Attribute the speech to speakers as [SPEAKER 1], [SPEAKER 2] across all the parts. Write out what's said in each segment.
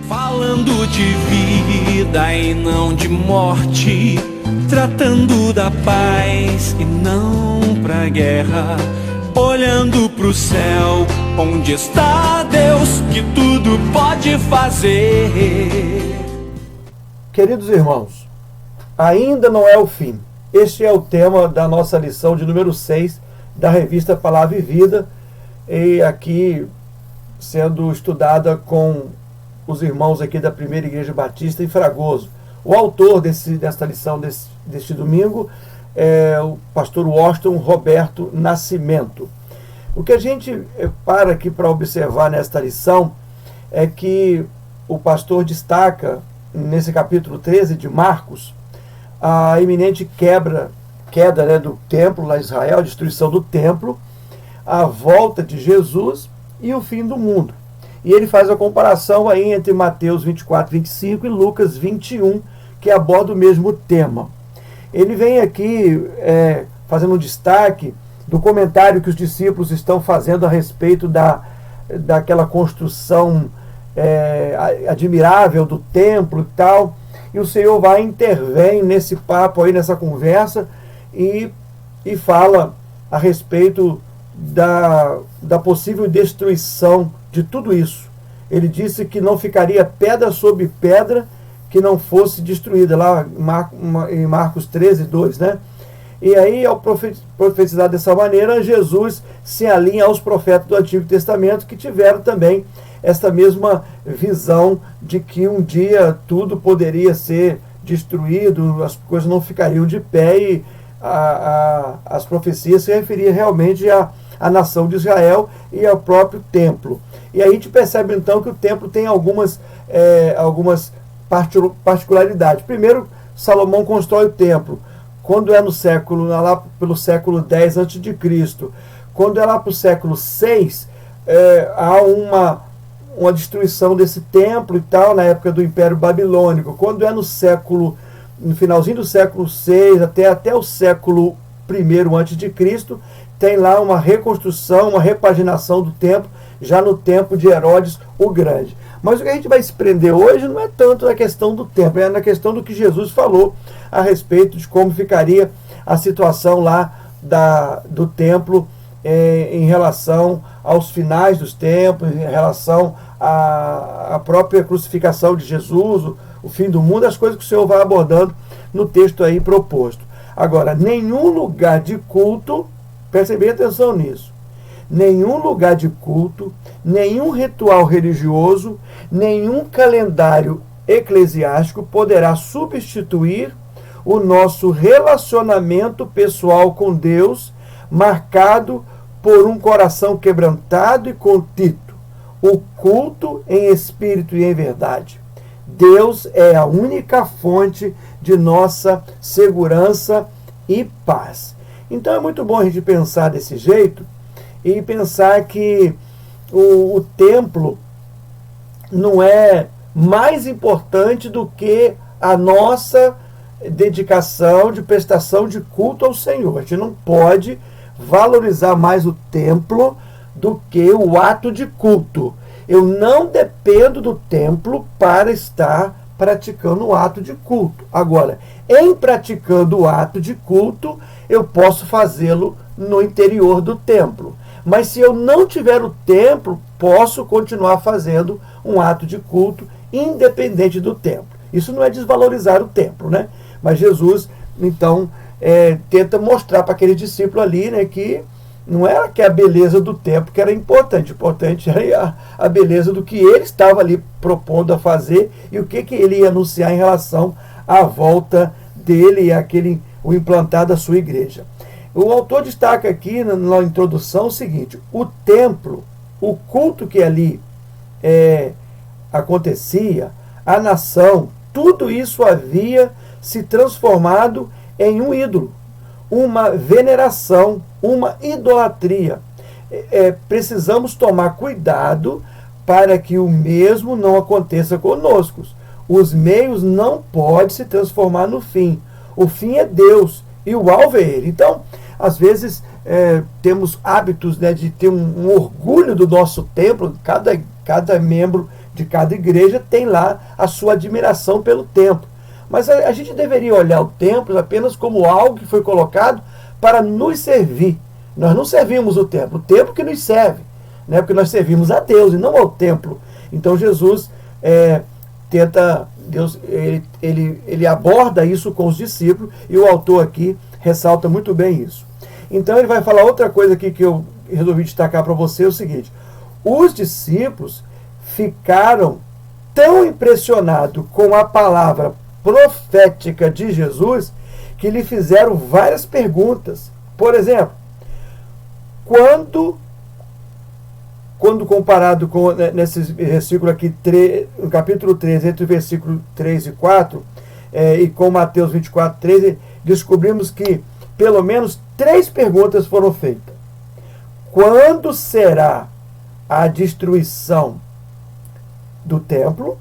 [SPEAKER 1] Falando de vida e não de morte, tratando da paz e não pra guerra, olhando pro céu, onde está Deus que tudo pode fazer.
[SPEAKER 2] Queridos irmãos, ainda não é o fim. Este é o tema da nossa lição de número 6 da revista Palavra e Vida, e aqui sendo estudada com os irmãos aqui da Primeira Igreja Batista em Fragoso. O autor desta lição deste domingo é o pastor Washington Roberto Nascimento. O que a gente para aqui para observar nesta lição é que o pastor destaca, nesse capítulo 13 de Marcos, a iminente queda do templo lá em Israel, a destruição do templo, a volta de Jesus e o fim do mundo. E ele faz a comparação aí entre Mateus 24, 25 e Lucas 21, que aborda o mesmo tema. Ele vem aqui fazendo um destaque do comentário que os discípulos estão fazendo a respeito daquela construção admirável do templo e tal. E o Senhor intervém nesse papo aí, nessa conversa, e fala a respeito da possível destruição de tudo isso. Ele disse que não ficaria pedra sobre pedra que não fosse destruída, lá em Marcos 13, 2, né? E aí, ao profetizar dessa maneira, Jesus se alinha aos profetas do Antigo Testamento, que tiveram também essa mesma visão de que um dia tudo poderia ser destruído, as coisas não ficariam de pé, e as profecias se referiam realmente à nação de Israel e ao próprio templo. E aí a gente percebe então que o templo tem algumas particularidades. Primeiro, Salomão constrói o templo quando é lá pelo século 10 a.C. Quando é lá para o século 6, há uma destruição desse templo e tal, na época do Império Babilônico. Quando é no finalzinho do século 6 até o século I a.C., tem lá uma reconstrução, uma repaginação do templo, já no tempo de Herodes o Grande. Mas o que a gente vai se prender hoje não é tanto na questão do templo, é na questão do que Jesus falou a respeito de como ficaria a situação lá do templo em relação aos finais dos tempos, em relação à própria crucificação de Jesus, o fim do mundo, as coisas que o Senhor vai abordando no texto aí proposto. Agora, nenhum lugar de culto, prestem bem atenção nisso, nenhum lugar de culto, nenhum ritual religioso, nenhum calendário eclesiástico poderá substituir o nosso relacionamento pessoal com Deus, marcado por um coração quebrantado e contrito, o culto em espírito e em verdade. Deus é a única fonte de nossa segurança e paz. Então é muito bom a gente pensar desse jeito e pensar que o templo não é mais importante do que a nossa dedicação de prestação de culto ao Senhor. A gente não pode valorizar mais o templo do que o ato de culto. Eu não dependo do templo para estar praticando o ato de culto. Agora, em praticando o ato de culto, eu posso fazê-lo no interior do templo. Mas se eu não tiver o templo, posso continuar fazendo um ato de culto independente do templo. Isso não é desvalorizar o templo, né? Mas Jesus, então, tenta mostrar para aquele discípulo ali, né, que não era que a beleza do templo que era importante. Importante era a beleza do que ele estava ali propondo a fazer e o que ele ia anunciar em relação à volta dele e o implantar da sua igreja. O autor destaca aqui na introdução o seguinte: o templo, o culto que ali acontecia, a nação, tudo isso havia se transformado em um ídolo, uma veneração, uma idolatria. Precisamos tomar cuidado para que o mesmo não aconteça conosco. Os meios não podem se transformar no fim. O fim é Deus e o alvo é Ele. Então, às vezes, temos hábitos, né, de ter um orgulho do nosso templo. Cada membro de cada igreja tem lá a sua admiração pelo templo. Mas a gente deveria olhar o templo apenas como algo que foi colocado para nos servir. Nós não servimos o templo que nos serve, né? Porque nós servimos a Deus e não ao templo. Então Jesus ele aborda isso com os discípulos, e o autor aqui ressalta muito bem isso. Então ele vai falar outra coisa aqui que eu resolvi destacar para você, é o seguinte: os discípulos ficaram tão impressionados com a palavra profética de Jesus que lhe fizeram várias perguntas. Por exemplo, quando comparado com nesse versículo aqui, no capítulo 13, entre o versículo 3 e 4, e com Mateus 24, 13, descobrimos que pelo menos 3 perguntas foram feitas. Quando será a destruição do templo?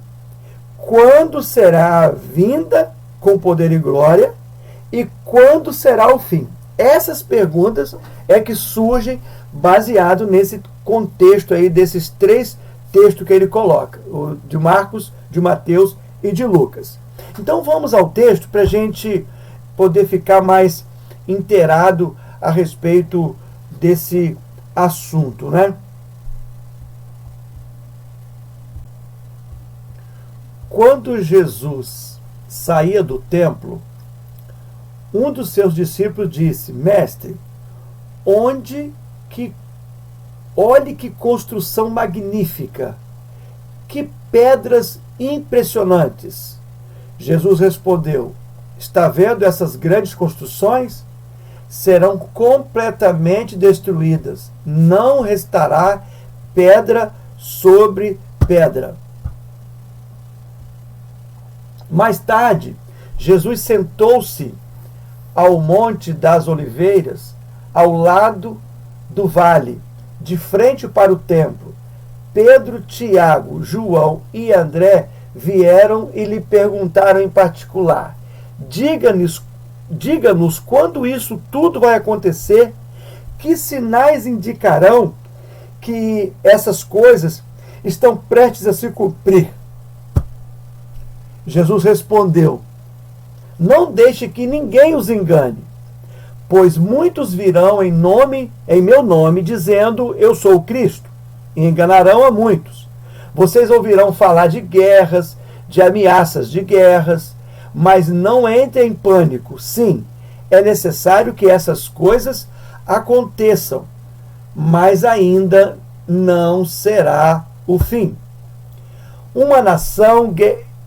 [SPEAKER 2] Quando será a vinda com poder e glória? E quando será o fim? Essas perguntas é que surgem baseado nesse contexto aí desses 3 textos que ele coloca, o de Marcos, de Mateus e de Lucas. Então vamos ao texto para a gente poder ficar mais inteirado a respeito desse assunto, né? Quando Jesus saía do templo, um dos seus discípulos disse: Mestre, olhe que construção magnífica, que pedras impressionantes. Jesus respondeu: está vendo essas grandes construções? Serão completamente destruídas. Não restará pedra sobre pedra. Mais tarde, Jesus sentou-se ao Monte das Oliveiras, ao lado do vale, de frente para o templo. Pedro, Tiago, João e André vieram e lhe perguntaram em particular: diga-nos quando isso tudo vai acontecer, que sinais indicarão que essas coisas estão prestes a se cumprir. Jesus respondeu: não deixe que ninguém os engane, pois muitos virão em meu nome, dizendo: eu sou o Cristo, e enganarão a muitos. Vocês ouvirão falar de guerras, de ameaças de guerras, mas não entrem em pânico. Sim, é necessário que essas coisas aconteçam, mas ainda não será o fim. Uma nação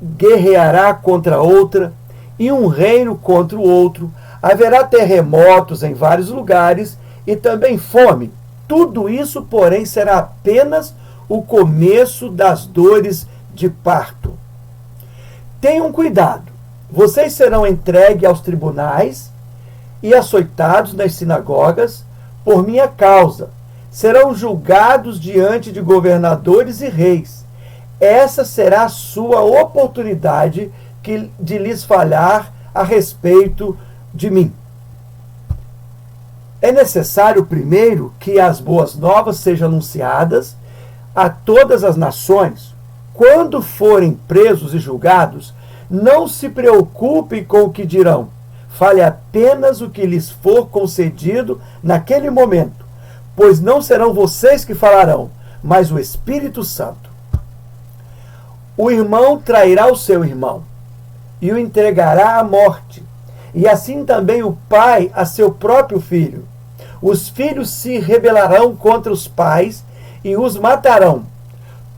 [SPEAKER 2] guerreará contra outra, e um reino contra o outro. Haverá terremotos em vários lugares e também fome. Tudo isso, porém, será apenas o começo das dores de parto. Tenham cuidado. Vocês serão entregues aos tribunais e açoitados nas sinagogas por minha causa. Serão julgados diante de governadores e reis. Essa será a sua oportunidade de lhes falar a respeito de mim. É necessário primeiro que as boas novas sejam anunciadas a todas as nações. Quando forem presos e julgados, não se preocupem com o que dirão. Fale apenas o que lhes for concedido naquele momento, pois não serão vocês que falarão, mas o Espírito Santo. O irmão trairá o seu irmão e o entregará à morte, e assim também o pai a seu próprio filho. Os filhos se rebelarão contra os pais e os matarão.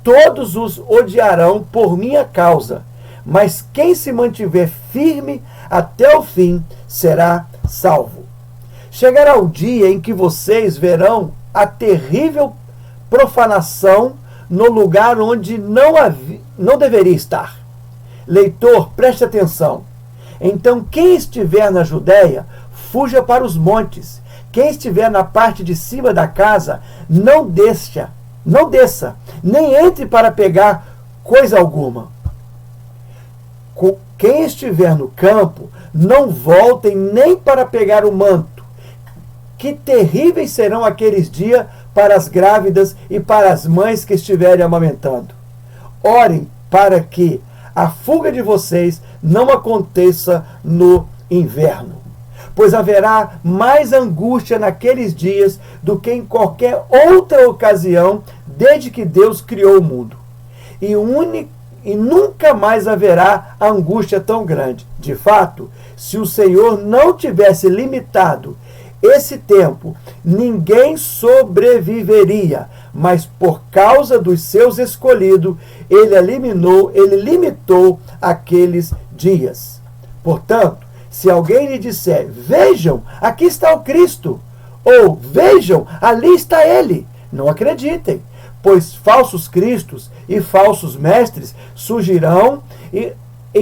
[SPEAKER 2] Todos os odiarão por minha causa, mas quem se mantiver firme até o fim será salvo. Chegará o dia em que vocês verão a terrível profanação no lugar onde não deveria estar. Leitor, preste atenção. Então, quem estiver na Judéia, fuja para os montes. Quem estiver na parte de cima da casa, não desça, nem entre para pegar coisa alguma. Quem estiver no campo, não voltem nem para pegar o manto. Que terríveis serão aqueles dias para as grávidas e para as mães que estiverem amamentando. Orem para que a fuga de vocês não aconteça no inverno, pois haverá mais angústia naqueles dias do que em qualquer outra ocasião desde que Deus criou o mundo. E nunca mais haverá angústia tão grande. De fato, se o Senhor não tivesse limitado esse tempo, ninguém sobreviveria, mas por causa dos seus escolhidos, ele limitou aqueles dias. Portanto, se alguém lhe disser, vejam, aqui está o Cristo, ou vejam, ali está ele, não acreditem, pois falsos cristos e falsos mestres surgirão e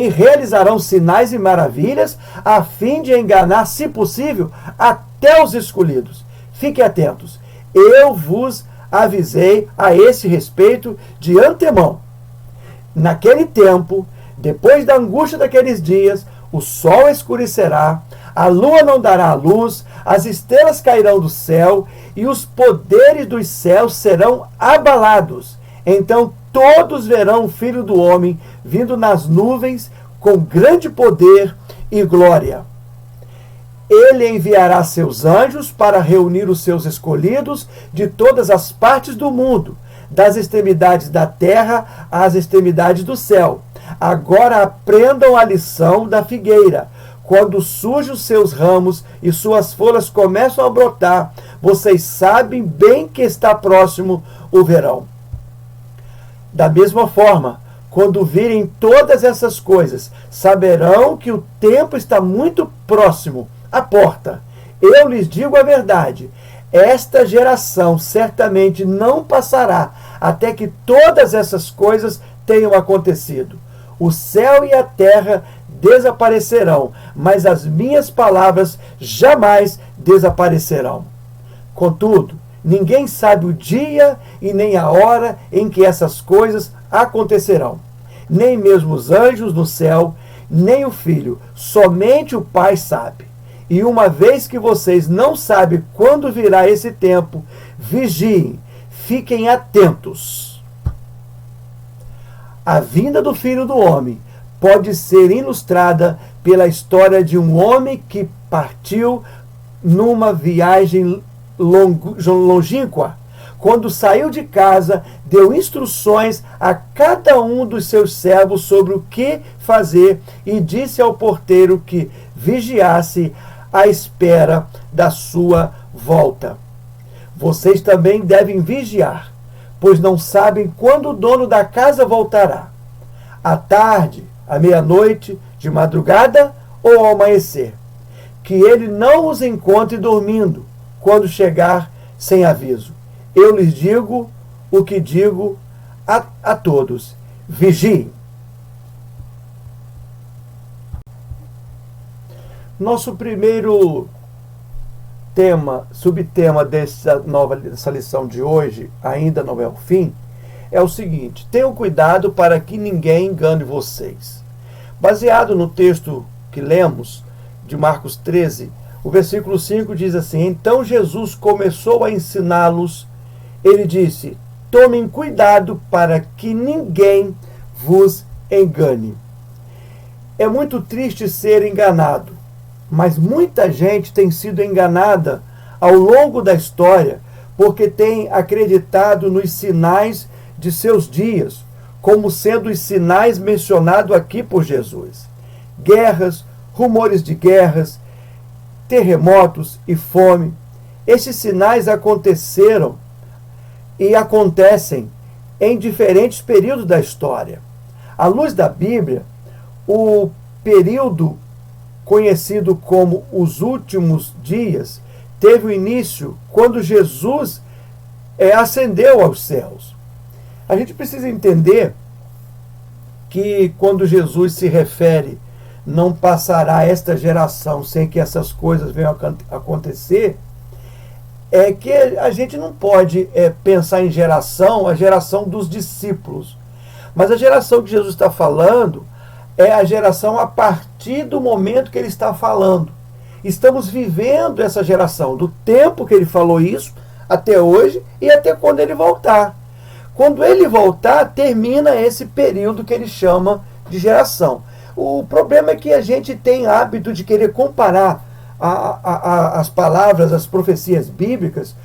[SPEAKER 2] realizarão sinais e maravilhas, a fim de enganar, se possível, até os escolhidos. Fiquem atentos. Eu vos avisei a esse respeito de antemão. Naquele tempo, depois da angústia daqueles dias, o sol escurecerá, a lua não dará a luz, as estrelas cairão do céu e os poderes dos céus serão abalados. Então todos verão o Filho do Homem vindo nas nuvens com grande poder e glória. Ele enviará seus anjos para reunir os seus escolhidos de todas as partes do mundo, das extremidades da terra às extremidades do céu. Agora aprendam a lição da figueira. Quando surgem os seus ramos e suas folhas começam a brotar, vocês sabem bem que está próximo o verão. Da mesma forma, quando virem todas essas coisas, saberão que o tempo está muito próximo à porta. Eu lhes digo a verdade, esta geração certamente não passará até que todas essas coisas tenham acontecido. O céu e a terra desaparecerão, mas as minhas palavras jamais desaparecerão. Contudo, ninguém sabe o dia e nem a hora em que essas coisas acontecerão. Nem mesmo os anjos no céu, nem o Filho, somente o Pai sabe. E uma vez que vocês não sabem quando virá esse tempo, vigiem, fiquem atentos. A vinda do Filho do Homem pode ser ilustrada pela história de um homem que partiu numa viagem longínqua. Quando saiu de casa, deu instruções a cada um dos seus servos sobre o que fazer e disse ao porteiro que vigiasse à espera da sua volta. Vocês também devem vigiar, pois não sabem quando o dono da casa voltará. À tarde, à meia-noite, de madrugada ou ao amanhecer. Que ele não os encontre dormindo quando chegar sem aviso. Eu lhes digo o que digo a todos. Vigiem. Nosso primeiro subtema dessa lição de hoje, ainda não é o fim, é o seguinte: tenham cuidado para que ninguém engane vocês. Baseado no texto que lemos, de Marcos 13, o versículo 5 diz assim: Então Jesus começou a ensiná-los. Ele disse: tomem cuidado para que ninguém vos engane. É muito triste ser enganado, mas muita gente tem sido enganada ao longo da história porque tem acreditado nos sinais de seus dias, como sendo os sinais mencionados aqui por Jesus. Guerras, rumores de guerras, terremotos e fome. Esses sinais aconteceram e acontecem em diferentes períodos da história. À luz da Bíblia, o período conhecido como os últimos dias teve o início quando Jesus ascendeu aos céus. A gente precisa entender que quando Jesus se refere, não passará esta geração sem que essas coisas venham a acontecer, é que a gente não pode pensar em a geração dos discípulos. Mas a geração que Jesus está falando é a geração a partir do momento que ele está falando. Estamos vivendo essa geração, do tempo que ele falou isso, até hoje e até quando ele voltar. Quando ele voltar, termina esse período que ele chama de geração. O problema é que a gente tem hábito de querer comparar as palavras, as profecias bíblicas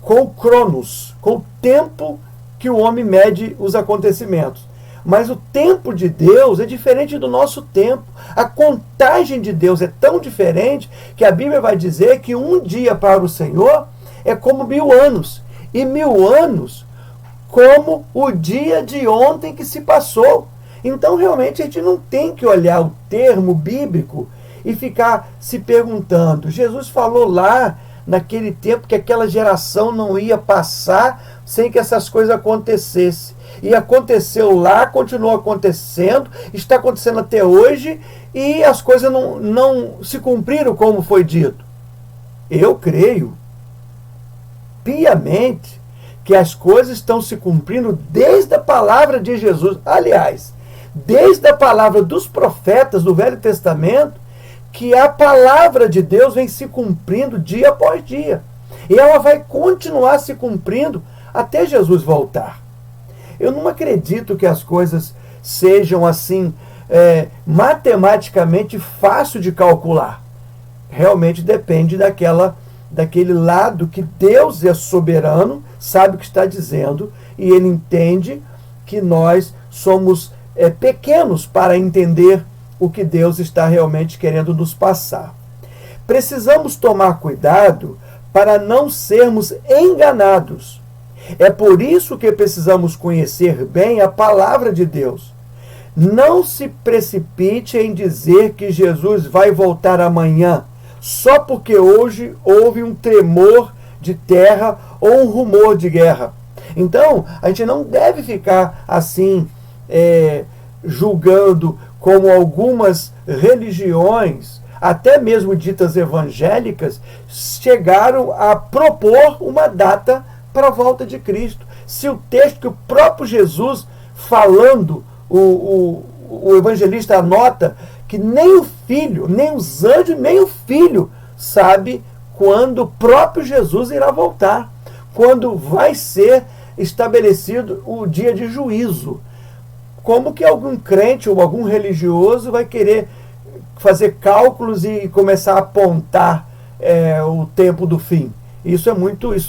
[SPEAKER 2] com o cronos, com o tempo que o homem mede os acontecimentos. Mas o tempo de Deus é diferente do nosso tempo. A contagem de Deus é tão diferente que a Bíblia vai dizer que um dia para o Senhor é como 1000 anos. E 1000 anos como o dia de ontem que se passou. Então, realmente, a gente não tem que olhar o termo bíblico e ficar se perguntando. Jesus falou lá, naquele tempo, que aquela geração não ia passar sem que essas coisas acontecessem. E aconteceu lá, continuou acontecendo, está acontecendo até hoje, e as coisas não se cumpriram como foi dito. Eu creio piamente que as coisas estão se cumprindo desde a palavra de Jesus. Aliás, desde a palavra dos profetas do Velho Testamento, que a palavra de Deus vem se cumprindo dia após dia. E ela vai continuar se cumprindo até Jesus voltar. Eu não acredito que as coisas sejam assim, matematicamente fácil de calcular. Realmente depende daquele lado que Deus é soberano, sabe o que está dizendo, e ele entende que nós somos pequenos para entender o que Deus está realmente querendo nos passar. Precisamos tomar cuidado para não sermos enganados. É por isso que precisamos conhecer bem a palavra de Deus. Não se precipite em dizer que Jesus vai voltar amanhã, só porque hoje houve um tremor de terra ou um rumor de guerra. Então, a gente não deve ficar assim, julgando como algumas religiões, até mesmo ditas evangélicas, chegaram a propor uma data para a volta de Cristo. Se o texto que o próprio Jesus falando, o evangelista anota que nem o Filho, nem os anjos, nem o Filho sabe quando o próprio Jesus irá voltar, quando vai ser estabelecido o dia de juízo. Como que algum crente ou algum religioso vai querer fazer cálculos e começar a apontar o tempo do fim? Isso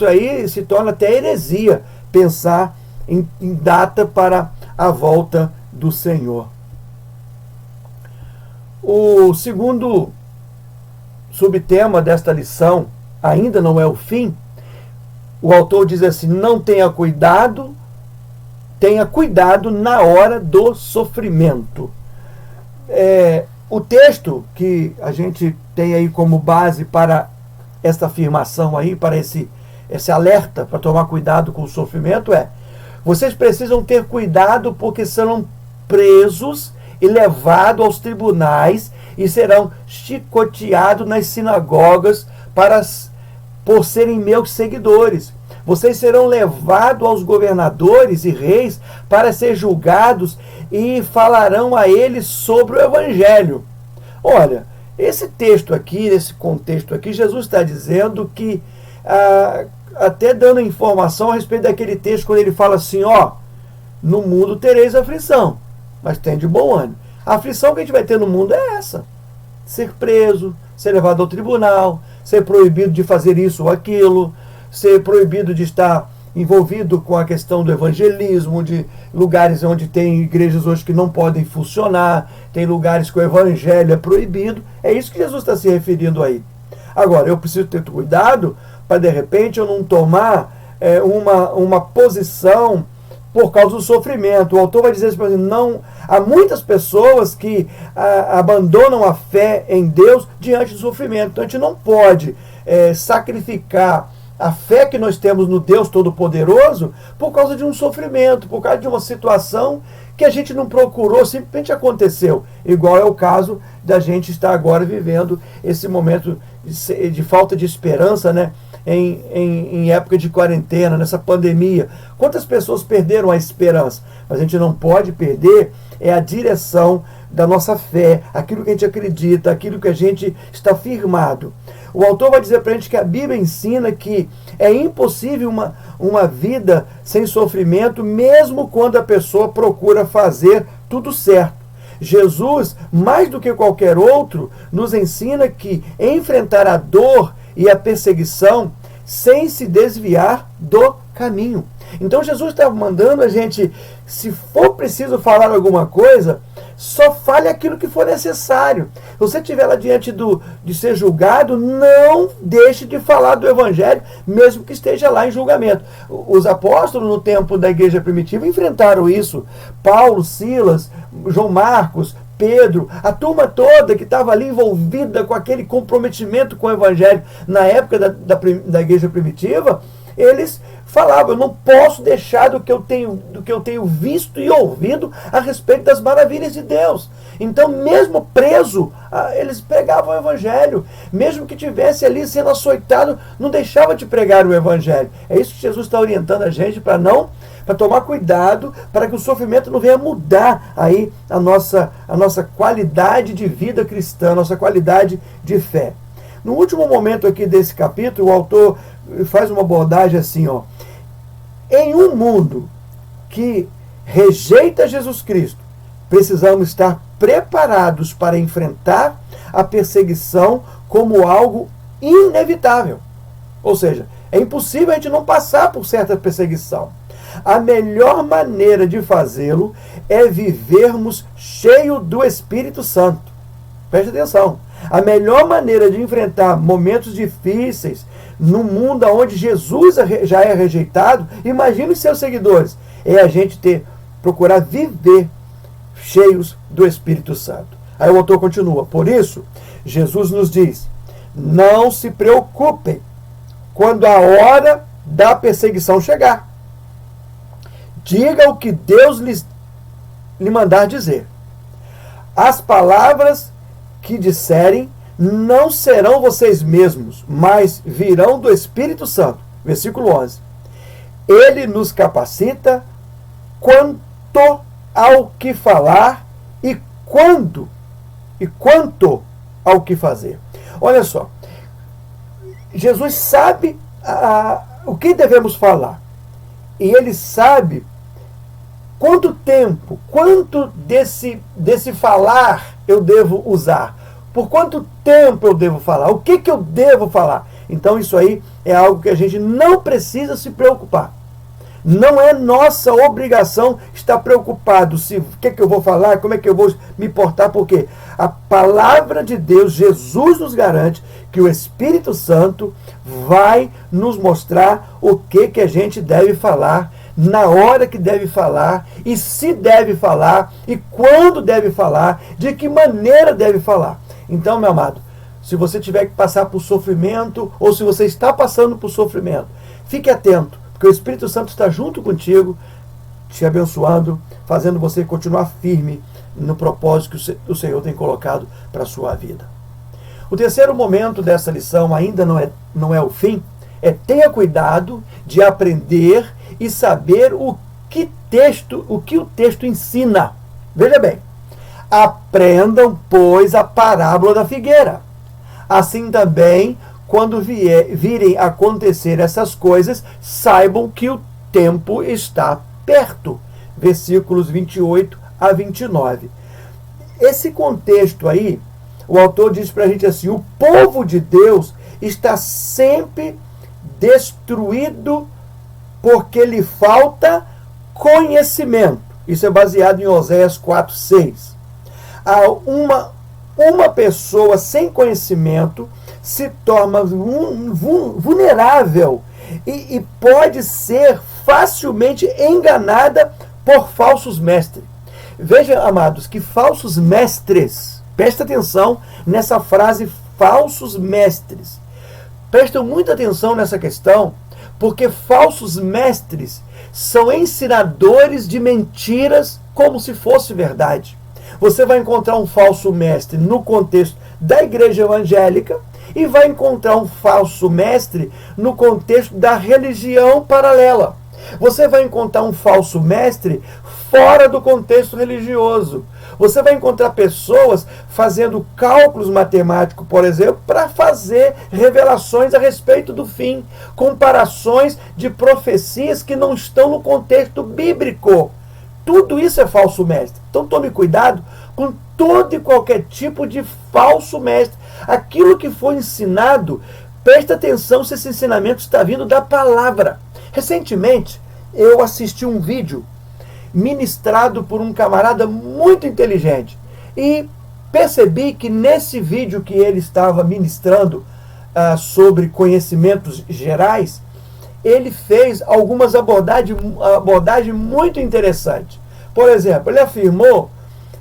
[SPEAKER 2] aí se torna até heresia, pensar em data para a volta do Senhor. O segundo subtema desta lição, ainda não é o fim, o autor diz assim: não tenha cuidado na hora do sofrimento. O texto que a gente tem aí como base para esta afirmação aí, para esse alerta, para tomar cuidado com o sofrimento, vocês precisam ter cuidado porque serão presos e levados aos tribunais e serão chicoteados nas sinagogas por serem meus seguidores. Vocês serão levados aos governadores e reis para ser julgados e falarão a eles sobre o Evangelho. Olha, esse texto aqui, nesse contexto aqui, Jesus está dizendo que, até dando informação a respeito daquele texto, quando ele fala assim, no mundo tereis aflição, mas tem de bom ânimo. A aflição que a gente vai ter no mundo é essa: ser preso, ser levado ao tribunal, ser proibido de fazer isso ou aquilo, ser proibido de estar envolvido com a questão do evangelismo, de lugares onde tem igrejas hoje que não podem funcionar, tem lugares que o evangelho é proibido. É isso que Jesus está se referindo aí. Agora, eu preciso ter cuidado para, de repente, eu não tomar uma posição por causa do sofrimento. O autor vai dizer assim, não, há muitas pessoas que abandonam a fé em Deus diante do sofrimento. Então, a gente não pode sacrificar a fé que nós temos no Deus Todo-Poderoso por causa de um sofrimento, por causa de uma situação que a gente não procurou, simplesmente aconteceu. Igual é o caso da gente estar agora vivendo esse momento de falta de esperança, né? Em época de quarentena, nessa pandemia. Quantas pessoas perderam a esperança? Mas a gente não pode perder a direção da nossa fé, aquilo que a gente acredita, aquilo que a gente está firmado. O autor vai dizer para a gente que a Bíblia ensina que é impossível uma vida sem sofrimento, mesmo quando a pessoa procura fazer tudo certo. Jesus, mais do que qualquer outro, nos ensina que enfrentar a dor e a perseguição sem se desviar do caminho. Então Jesus está mandando a gente, se for preciso falar alguma coisa, só fale aquilo que for necessário. Se você estiver lá diante de ser julgado, não deixe de falar do Evangelho, mesmo que esteja lá em julgamento. Os apóstolos, no tempo da igreja primitiva, enfrentaram isso. Paulo, Silas, João Marcos, Pedro, a turma toda que estava ali envolvida com aquele comprometimento com o Evangelho na época da igreja primitiva, eles falavam: eu não posso deixar do que eu tenho visto e ouvido a respeito das maravilhas de Deus. Então, mesmo preso, eles pregavam o Evangelho. Mesmo que tivesse ali sendo açoitado, não deixava de pregar o Evangelho. É isso que Jesus está orientando a gente para tomar cuidado, para que o sofrimento não venha mudar aí a nossa qualidade de vida cristã, a nossa qualidade de fé. No último momento aqui desse capítulo, o autor faz uma abordagem assim, ó. Em um mundo que rejeita Jesus Cristo, precisamos estar preparados para enfrentar a perseguição como algo inevitável. Ou seja, é impossível a gente não passar por certa perseguição. A melhor maneira de fazê-lo é vivermos cheio do Espírito Santo. Preste atenção. A melhor maneira de enfrentar momentos difíceis no mundo onde Jesus já é rejeitado, imagine os seus seguidores, é a gente procurar viver cheios do Espírito Santo. Aí o autor continua: por isso, Jesus nos diz: não se preocupem quando a hora da perseguição chegar. Diga o que Deus lhe mandar dizer. As palavras que disserem não serão vocês mesmos, mas virão do Espírito Santo. Versículo 11. Ele nos capacita quanto ao que falar e quanto ao que fazer. Olha só, Jesus sabe o que devemos falar, e ele sabe quanto tempo, quanto desse falar eu devo usar, por quanto tempo eu devo falar, o que eu devo falar. Então isso aí é algo que a gente não precisa se preocupar. Não é nossa obrigação estar preocupado se o que eu vou falar, como é que eu vou me portar, porque a palavra de Deus, Jesus nos garante que o Espírito Santo vai nos mostrar o que a gente deve falar, na hora que deve falar, e se deve falar, e quando deve falar, de que maneira deve falar. Então, meu amado, se você tiver que passar por sofrimento, ou se você está passando por sofrimento, fique atento, porque o Espírito Santo está junto contigo, te abençoando, fazendo você continuar firme no propósito que o Senhor tem colocado para a sua vida. O terceiro momento dessa lição, ainda não é o fim, tenha cuidado de aprender e saber o que o texto ensina. Veja bem, aprendam, pois, a parábola da figueira. Assim também, quando virem acontecer essas coisas, saibam que o tempo está perto. Versículos 28 a 29. Esse contexto aí, o autor diz para a gente assim: o povo de Deus está sempre destruído porque lhe falta conhecimento. Isso é baseado em Oséias 4:6. Uma pessoa sem conhecimento se torna vulnerável e pode ser facilmente enganada por falsos mestres. Veja, amados, que falsos mestres, presta atenção nessa frase, falsos mestres. Prestam muita atenção nessa questão, porque falsos mestres são ensinadores de mentiras como se fosse verdade. Você vai encontrar um falso mestre no contexto da igreja evangélica e vai encontrar um falso mestre no contexto da religião paralela. Você vai encontrar um falso mestre fora do contexto religioso. Você vai encontrar pessoas fazendo cálculos matemáticos, por exemplo, para fazer revelações a respeito do fim, comparações de profecias que não estão no contexto bíblico. Tudo isso é falso mestre. Então tome cuidado com todo e qualquer tipo de falso mestre. Aquilo que foi ensinado, presta atenção se esse ensinamento está vindo da palavra. Recentemente, eu assisti um vídeo ministrado por um camarada muito inteligente e percebi que nesse vídeo que ele estava ministrando sobre conhecimentos gerais, ele fez algumas abordagens muito interessantes. Por exemplo, ele afirmou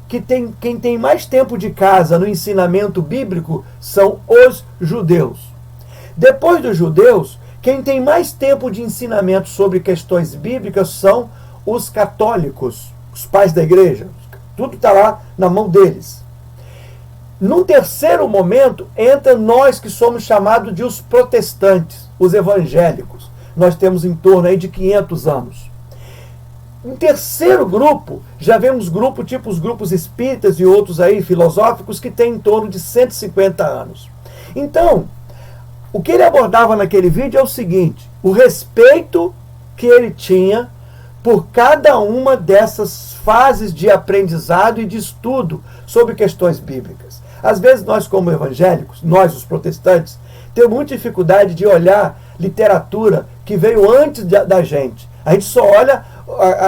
[SPEAKER 2] que quem tem mais tempo de casa no ensinamento bíblico são os judeus. Depois dos judeus, quem tem mais tempo de ensinamento sobre questões bíblicas são os católicos, os pais da igreja. Tudo está lá na mão deles. Num terceiro momento, entra nós que somos chamados de os protestantes, os evangélicos. Nós temos em torno aí de 500 anos. Em terceiro grupo, já vemos grupos tipo os grupos espíritas e outros aí filosóficos que têm em torno de 150 anos. Então, o que ele abordava naquele vídeo é o seguinte: o respeito que ele tinha por cada uma dessas fases de aprendizado e de estudo sobre questões bíblicas. Às vezes nós, como evangélicos, nós os protestantes, temos muita dificuldade de olhar literatura que veio antes da gente. A gente só olha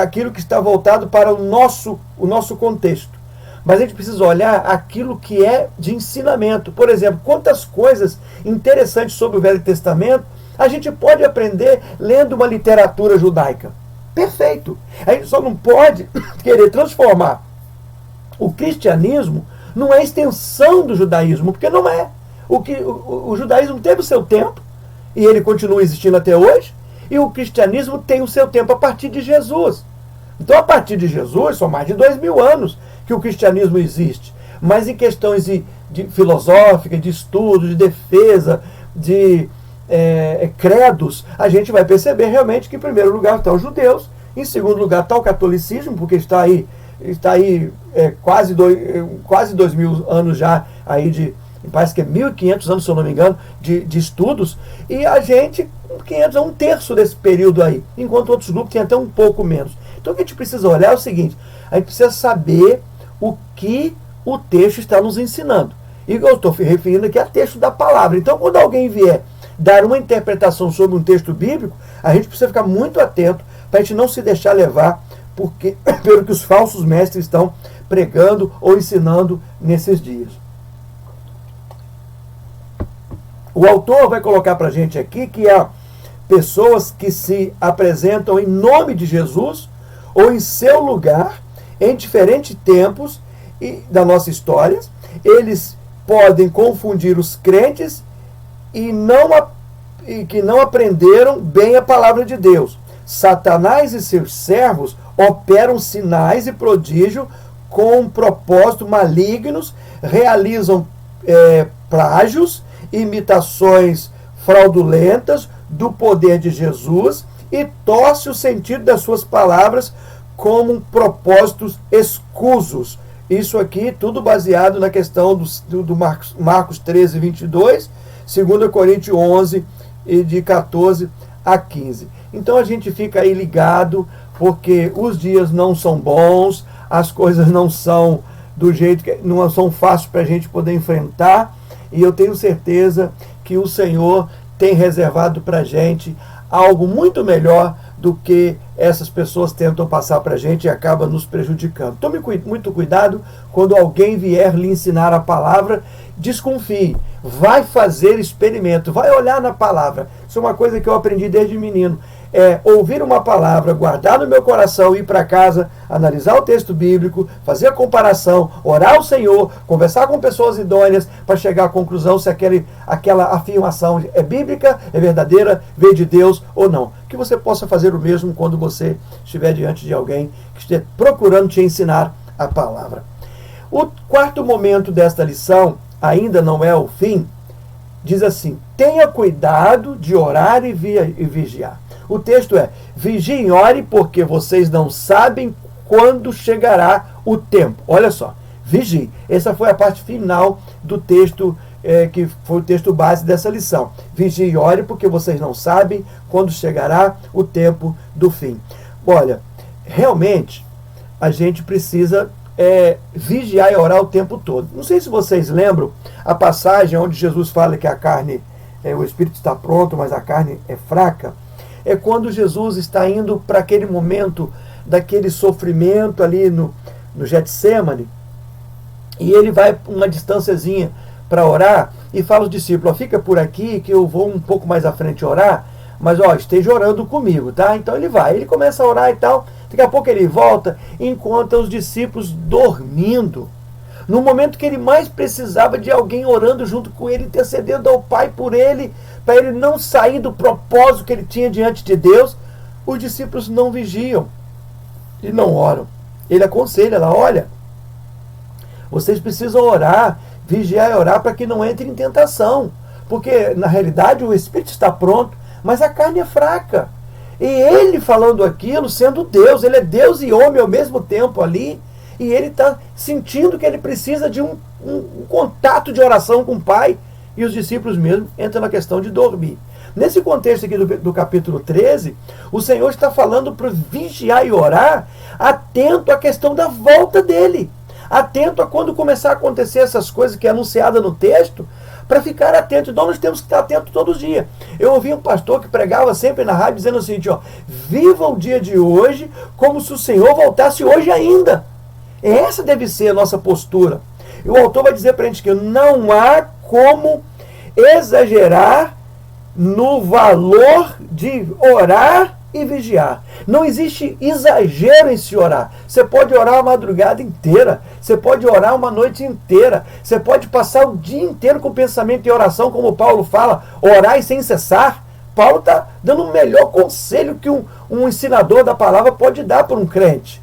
[SPEAKER 2] aquilo que está voltado para o nosso contexto. Mas a gente precisa olhar aquilo que é de ensinamento. Por exemplo, quantas coisas interessantes sobre o Velho Testamento a gente pode aprender lendo uma literatura judaica. Perfeito. A gente só não pode querer transformar o cristianismo numa extensão do judaísmo, porque não é. O judaísmo teve o seu tempo, e ele continua existindo até hoje, e o cristianismo tem o seu tempo a partir de Jesus. Então, a partir de Jesus, são mais de 2000 anos que o cristianismo existe. Mas em questões de filosófica, de estudo, de defesa, de credos, a gente vai perceber realmente que em primeiro lugar estão os judeus, em segundo lugar está o catolicismo, porque está aí quase 2000 anos já aí parece que é 1500 anos, se eu não me engano, de estudos, e a gente, 500 é um terço desse período aí, enquanto outros grupos têm até um pouco menos. Então o que a gente precisa olhar é o seguinte: a gente precisa saber o que o texto está nos ensinando. E eu estou referindo aqui a texto da palavra. Então, quando alguém vier dar uma interpretação sobre um texto bíblico, a gente precisa ficar muito atento para a gente não se deixar levar pelo que os falsos mestres estão pregando ou ensinando nesses dias. O autor vai colocar para a gente aqui que há pessoas que se apresentam em nome de Jesus ou em seu lugar em diferentes tempos da nossa história. Eles podem confundir os crentes e que não aprenderam bem a palavra de Deus. Satanás e seus servos operam sinais e prodígios com propósitos malignos, realizam plágios, imitações fraudulentas do poder de Jesus e torce o sentido das suas palavras como propósitos escusos. Isso aqui tudo baseado na questão do Marcos 13, 22, 2 Coríntios 11, e de 14 a 15. Então a gente fica aí ligado, porque os dias não são bons, as coisas não são do jeito que não são fáceis para a gente poder enfrentar, e eu tenho certeza que o Senhor tem reservado para a gente algo muito melhor do que essas pessoas tentam passar para a gente e acaba nos prejudicando. Tome muito cuidado quando alguém vier lhe ensinar a palavra, desconfie, vai fazer experimento, vai olhar na palavra. Isso é uma coisa que eu aprendi desde menino. Ouvir uma palavra, guardar no meu coração, ir para casa, analisar o texto bíblico, fazer a comparação, orar ao Senhor, conversar com pessoas idôneas para chegar à conclusão se aquela afirmação é bíblica, é verdadeira, veio de Deus ou não. Que você possa fazer o mesmo quando você estiver diante de alguém que esteja procurando te ensinar a palavra. O quarto momento desta lição, ainda não é o fim, diz assim: tenha cuidado de orar e vigiar. O texto é: vigiem e ore, porque vocês não sabem quando chegará o tempo. Olha só, vigie. Essa foi a parte final do texto, que foi o texto base dessa lição. Vigie e ore, porque vocês não sabem quando chegará o tempo do fim. Olha, realmente, a gente precisa vigiar e orar o tempo todo. Não sei se vocês lembram a passagem onde Jesus fala que a carne, o espírito está pronto, mas a carne é fraca. É quando Jesus está indo para aquele momento daquele sofrimento ali no Getsêmani, e ele vai uma distânciazinha para orar e fala aos discípulos: fica por aqui que eu vou um pouco mais à frente orar, mas esteja orando comigo, tá? Então ele vai, ele começa a orar e tal, daqui a pouco ele volta e encontra os discípulos dormindo, no momento que ele mais precisava de alguém orando junto com ele, intercedendo ao Pai por ele, para ele não sair do propósito que ele tinha diante de Deus. Os discípulos não vigiam e não oram. Ele aconselha lá: olha, vocês precisam orar, vigiar e orar para que não entre em tentação, porque na realidade o espírito está pronto, mas a carne é fraca. E ele falando aquilo, sendo Deus, ele é Deus e homem ao mesmo tempo ali, e ele está sentindo que ele precisa de um contato de oração com o Pai, e os discípulos mesmo entram na questão de dormir. Nesse contexto aqui do capítulo 13, o Senhor está falando para vigiar e orar, atento à questão da volta dele, atento a quando começar a acontecer essas coisas que é anunciada no texto, para ficar atento. Então nós temos que estar atentos todos os dias. Eu ouvi um pastor que pregava sempre na rádio dizendo o seguinte: viva o dia de hoje como se o Senhor voltasse hoje ainda. Essa deve ser a nossa postura. E o autor vai dizer para a gente que não há como exagerar no valor de orar e vigiar. Não existe exagero em se orar. Você pode orar a madrugada inteira, você pode orar uma noite inteira, você pode passar o dia inteiro com pensamento e oração, como Paulo fala, orar e sem cessar. Paulo está dando o melhor conselho que um ensinador da palavra pode dar para um crente.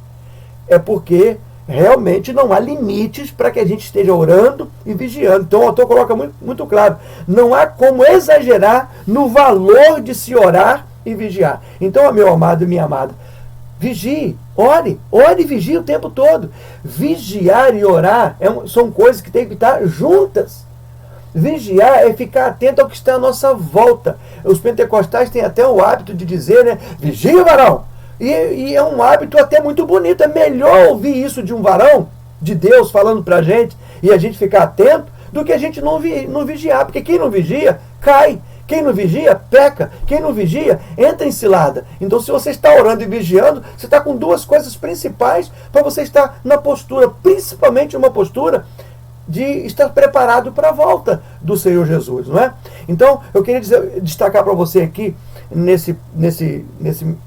[SPEAKER 2] É porque realmente não há limites para que a gente esteja orando e vigiando. Então o autor coloca muito, muito claro: não há como exagerar no valor de se orar e vigiar. Então, meu amado e minha amada, vigie, ore e vigie o tempo todo. Vigiar e orar são coisas que têm que estar juntas. Vigiar é ficar atento ao que está à nossa volta. Os pentecostais têm até o hábito de dizer, né? Vigia, varão! E é um hábito até muito bonito. É melhor ouvir isso de um varão, de Deus, falando pra gente, e a gente ficar atento, do que a gente não vigiar. Porque quem não vigia, cai. Quem não vigia, peca. Quem não vigia, entra em cilada. Então, se você está orando e vigiando, você está com duas coisas principais para você estar na postura, principalmente uma postura de estar preparado para a volta do Senhor Jesus, não é? Então, eu queria destacar para você aqui, nesse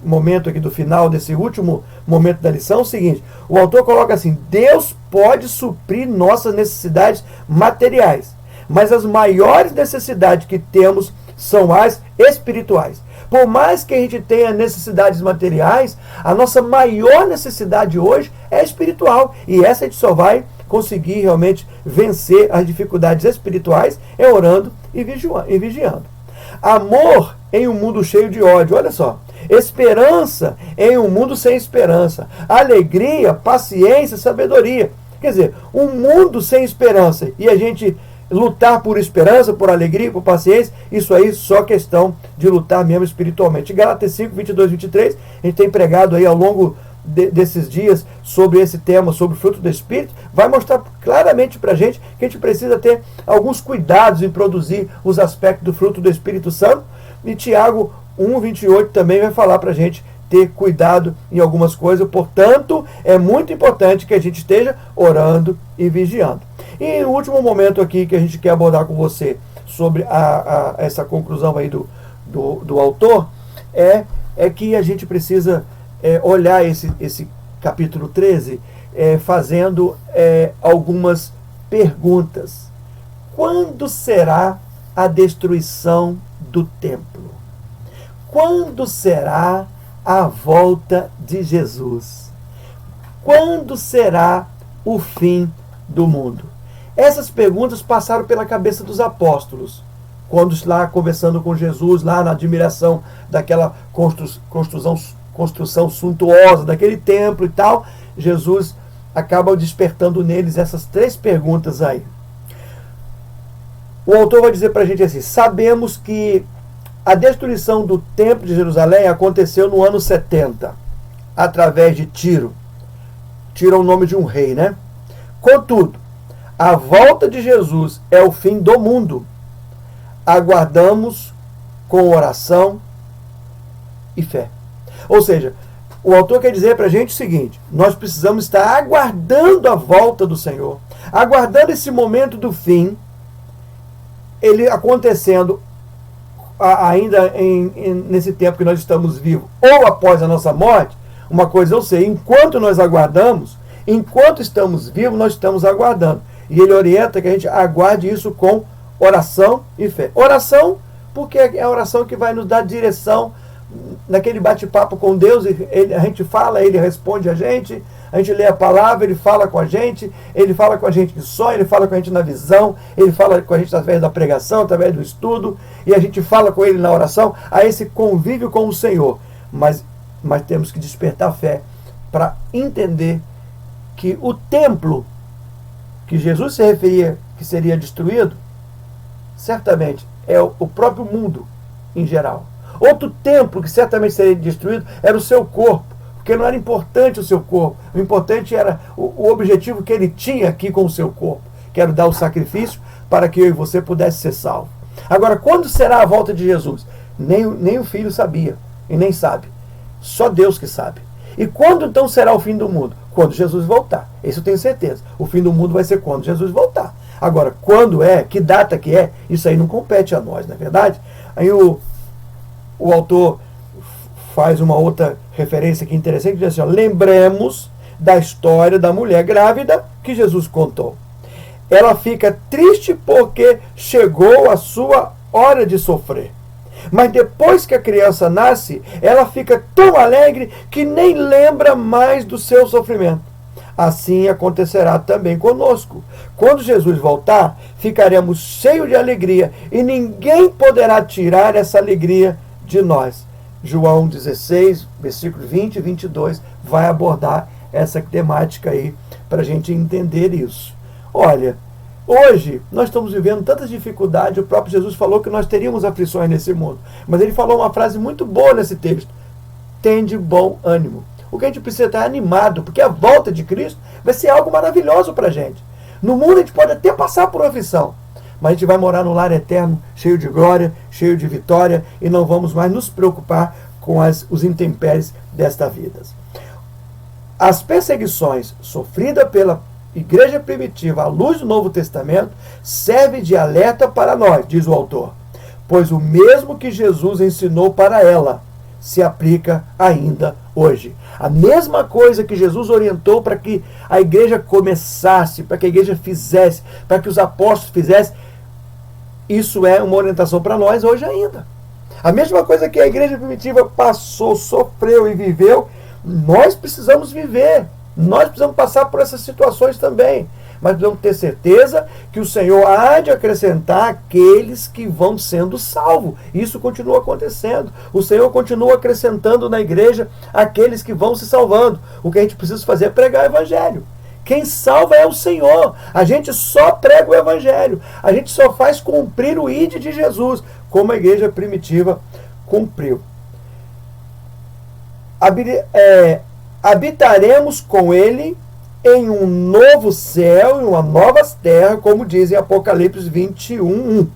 [SPEAKER 2] momento aqui do final, desse último momento da lição, o seguinte: o autor coloca assim: Deus pode suprir nossas necessidades materiais, mas as maiores necessidades que temos são as espirituais. Por mais que a gente tenha necessidades materiais, a nossa maior necessidade hoje é espiritual, e essa a gente só vai conseguir realmente vencer as dificuldades espirituais orando e vigiando. Amor em um mundo cheio de ódio, olha só. Esperança em um mundo sem esperança. Alegria, paciência, sabedoria. Quer dizer, um mundo sem esperança e a gente lutar por esperança, por alegria, por paciência, isso aí só questão de lutar mesmo espiritualmente. Gálatas 5, 22, 23, a gente tem pregado aí ao longo desses dias sobre esse tema, sobre o fruto do Espírito, vai mostrar claramente para a gente que a gente precisa ter alguns cuidados em produzir os aspectos do fruto do Espírito Santo. E Tiago 1, 28 também vai falar para a gente ter cuidado em algumas coisas. Portanto, é muito importante que a gente esteja orando e vigiando. E o último momento aqui que a gente quer abordar com você sobre essa conclusão aí do autor é que a gente precisa olhar esse capítulo 13 fazendo algumas perguntas. Quando será a destruição do templo? Quando será a volta de Jesus? Quando será o fim do mundo? Essas perguntas passaram pela cabeça dos apóstolos, quando lá conversando com Jesus, lá na admiração daquela construção suntuosa daquele templo e tal, Jesus acaba despertando neles essas 3 perguntas aí. O autor vai dizer para a gente assim: sabemos que a destruição do templo de Jerusalém aconteceu no ano 70, através de Tiro. Tiro é o nome de um rei, né? Contudo, a volta de Jesus é o fim do mundo. Aguardamos com oração e fé. Ou seja, o autor quer dizer para a gente o seguinte: nós precisamos estar aguardando a volta do Senhor, aguardando esse momento do fim, ele acontecendo ainda nesse tempo que nós estamos vivos, ou após a nossa morte. Uma coisa eu sei: enquanto nós aguardamos, enquanto estamos vivos, nós estamos aguardando. E ele orienta que a gente aguarde isso com oração e fé. Oração, porque é a oração que vai nos dar direção naquele bate-papo com Deus. A gente fala, ele responde a gente lê a palavra, ele fala com a gente em sonho, ele fala com a gente na visão, ele fala com a gente através da pregação, através do estudo, e a gente fala com ele na oração, a esse convívio com o Senhor. Mas temos que despertar a fé para entender que o templo que Jesus se referia que seria destruído, certamente é o próprio mundo em geral. Outro templo que certamente seria destruído era o seu corpo, porque não era importante o seu corpo. O importante era o objetivo que ele tinha aqui com o seu corpo, que era dar o sacrifício para que eu e você pudesse ser salvos. Agora, quando será a volta de Jesus? Nem o Filho sabia, e nem sabe. Só Deus que sabe. E quando então será o fim do mundo? Quando Jesus voltar. Isso eu tenho certeza. O fim do mundo vai ser quando Jesus voltar. Agora, quando é, que data que é, isso aí não compete a nós, não é verdade? Aí o autor faz uma outra referência aqui interessante, que diz assim: ó, lembremos da história da mulher grávida que Jesus contou. Ela fica triste porque chegou a sua hora de sofrer. Mas depois que a criança nasce, ela fica tão alegre que nem lembra mais do seu sofrimento. Assim acontecerá também conosco. Quando Jesus voltar, ficaremos cheios de alegria e ninguém poderá tirar essa alegria de nós. João 16, versículos 20 e 22, vai abordar essa temática aí para a gente entender isso. Olha, hoje nós estamos vivendo tantas dificuldades. O próprio Jesus falou que nós teríamos aflições nesse mundo. Mas ele falou uma frase muito boa nesse texto: tende bom ânimo. O que a gente precisa estar animado, porque a volta de Cristo vai ser algo maravilhoso para a gente. No mundo a gente pode até passar por aflição, mas a gente vai morar no lar eterno, cheio de glória, cheio de vitória, e não vamos mais nos preocupar com os intempéries desta vida. As perseguições sofridas pela igreja primitiva à luz do Novo Testamento servem de alerta para nós, diz o autor, pois o mesmo que Jesus ensinou para ela se aplica ainda hoje. A mesma coisa que Jesus orientou para que a igreja começasse, para que a igreja fizesse, para que os apóstolos fizessem, isso é uma orientação para nós hoje ainda. A mesma coisa que a igreja primitiva passou, sofreu e viveu, nós precisamos viver. Nós precisamos passar por essas situações também. Mas precisamos ter certeza que o Senhor há de acrescentar aqueles que vão sendo salvos. Isso continua acontecendo. O Senhor continua acrescentando na igreja aqueles que vão se salvando. O que a gente precisa fazer é pregar o Evangelho. Quem salva é o Senhor. A gente só prega o Evangelho. A gente só faz cumprir o ID de Jesus, como a igreja primitiva cumpriu. Habitaremos com Ele em um novo céu e uma nova terra, como diz em Apocalipse 21:1.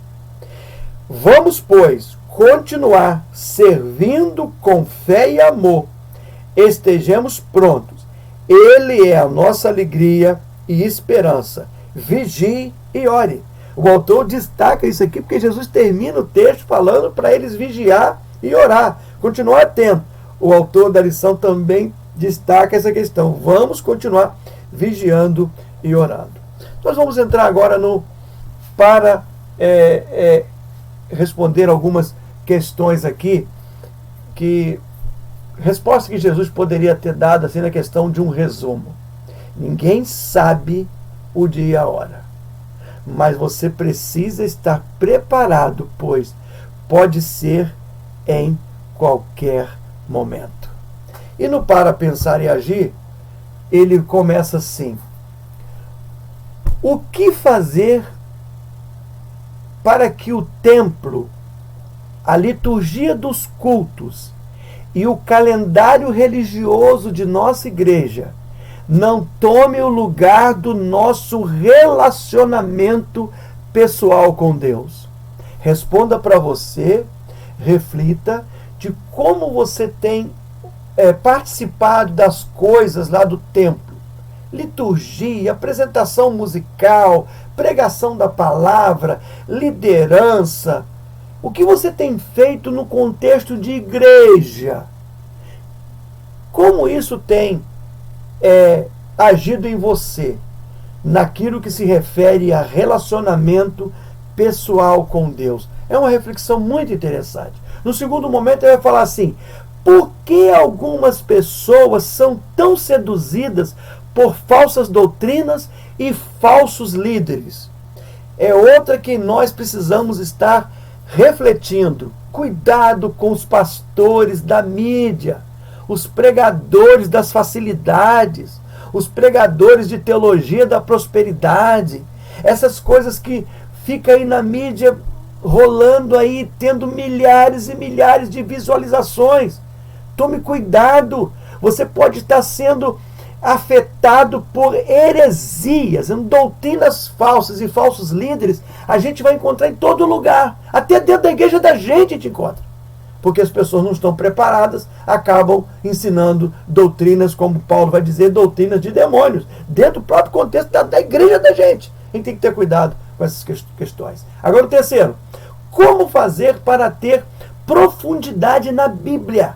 [SPEAKER 2] Vamos, pois, continuar servindo com fé e amor. Estejamos prontos. Ele é a nossa alegria e esperança. Vigie e ore. O autor destaca isso aqui porque Jesus termina o texto falando para eles vigiar e orar. Continuar atento. O autor da lição também destaca essa questão. Vamos continuar vigiando e orando. Nós vamos entrar agora para responder algumas questões aqui, resposta que Jesus poderia ter dado assim na questão de um resumo. Ninguém sabe o dia e a hora, mas você precisa estar preparado, pois pode ser em qualquer momento. E no Para Pensar e Agir, ele começa assim: o que fazer para que o templo, a liturgia dos cultos e o calendário religioso de nossa igreja não tome o lugar do nosso relacionamento pessoal com Deus? Responda para você, reflita de como você tem participado das coisas lá do templo. Liturgia, apresentação musical, pregação da palavra, liderança. O que você tem feito no contexto de igreja? Como isso tem agido em você, naquilo que se refere a relacionamento pessoal com Deus? É uma reflexão muito interessante. No segundo momento, ele vai falar assim: por que algumas pessoas são tão seduzidas por falsas doutrinas e falsos líderes? É outra que nós precisamos estar refletindo. Cuidado com os pastores da mídia, os pregadores das facilidades, os pregadores de teologia da prosperidade, essas coisas que ficam aí na mídia rolando aí, tendo milhares e milhares de visualizações. Tome cuidado, você pode estar sendo afetado por heresias, doutrinas falsas e falsos líderes. A gente vai encontrar em todo lugar, até dentro da igreja da gente a gente encontra, porque as pessoas não estão preparadas, acabam ensinando doutrinas, como Paulo vai dizer, doutrinas de demônios, dentro do próprio contexto da igreja da gente. A gente tem que ter cuidado com essas questões. Agora o terceiro: como fazer para ter profundidade na Bíblia,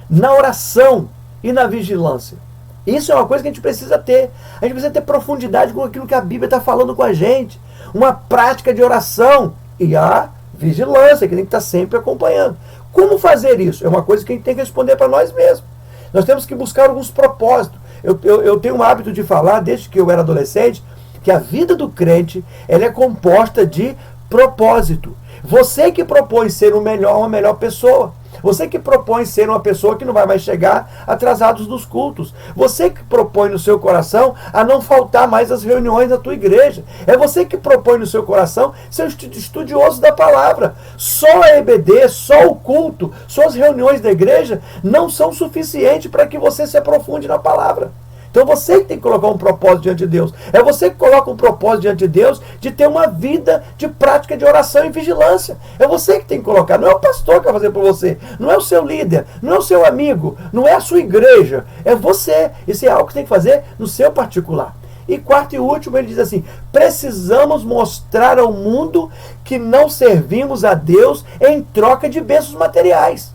[SPEAKER 2] na oração e na vigilância? Isso é uma coisa que a gente precisa ter. A gente precisa ter profundidade com aquilo que a Bíblia está falando com a gente. Uma prática de oração e a vigilância, que tem que estar sempre acompanhando. Como fazer isso? É uma coisa que a gente tem que responder para nós mesmos. Nós temos que buscar alguns propósitos. Eu tenho um hábito de falar, desde que eu era adolescente, que a vida do crente ela é composta de propósito. Você que propõe ser uma melhor pessoa. Você que propõe ser uma pessoa que não vai mais chegar atrasados nos cultos. Você que propõe no seu coração a não faltar mais às reuniões da tua igreja. É você que propõe no seu coração ser estudioso da palavra. Só a EBD, só o culto, só as reuniões da igreja não são suficientes para que você se aprofunde na palavra. Então você que tem que colocar um propósito diante de Deus. É você que coloca um propósito diante de Deus de ter uma vida de prática de oração e vigilância. É você que tem que colocar. Não é o pastor que vai fazer por você. Não é o seu líder. Não é o seu amigo. Não é a sua igreja. É você. Isso é algo que tem que fazer no seu particular. E quarto e último, ele diz assim: precisamos mostrar ao mundo que não servimos a Deus em troca de bênçãos materiais.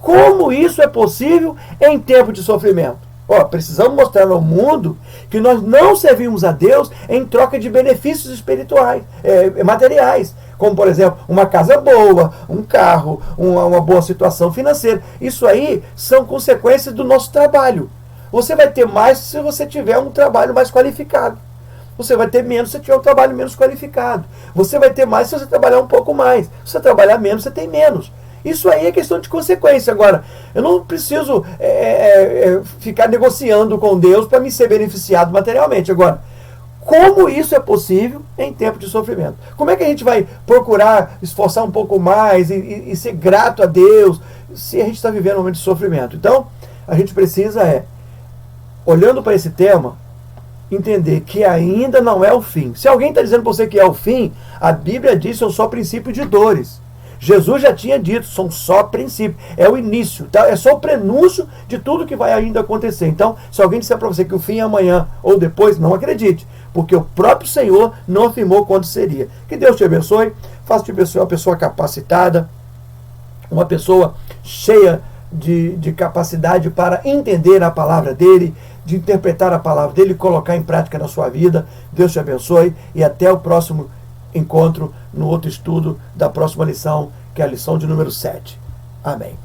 [SPEAKER 2] Como isso é possível em tempo de sofrimento? Precisamos mostrar ao mundo que nós não servimos a Deus em troca de benefícios espirituais, materiais, como por exemplo, uma casa boa, um carro, uma boa situação financeira. Isso aí são consequências do nosso trabalho. Você vai ter mais se você tiver um trabalho mais qualificado. Você vai ter menos se tiver um trabalho menos qualificado. Você vai ter mais se você trabalhar um pouco mais. Se você trabalhar menos, você tem menos. Isso aí é questão de consequência. Agora, eu não preciso ficar negociando com Deus para me ser beneficiado materialmente. Agora, como isso é possível em tempo de sofrimento? Como é que a gente vai procurar esforçar um pouco mais e ser grato a Deus se a gente está vivendo um momento de sofrimento? Então, a gente precisa, olhando para esse tema, entender que ainda não é o fim. Se alguém está dizendo para você que é o fim, a Bíblia diz que são só princípios de dores. Jesus já tinha dito, são só princípios, é o início, tá? É só o prenúncio de tudo que vai ainda acontecer. Então, se alguém disser para você que o fim é amanhã ou depois, não acredite, porque o próprio Senhor não afirmou quando seria. Que Deus te abençoe, faça de você uma pessoa capacitada, uma pessoa cheia de capacidade para entender a palavra dele, de interpretar a palavra dele e colocar em prática na sua vida. Deus te abençoe e até o próximo encontro no outro estudo da próxima lição, que é a lição de número 7. Amém.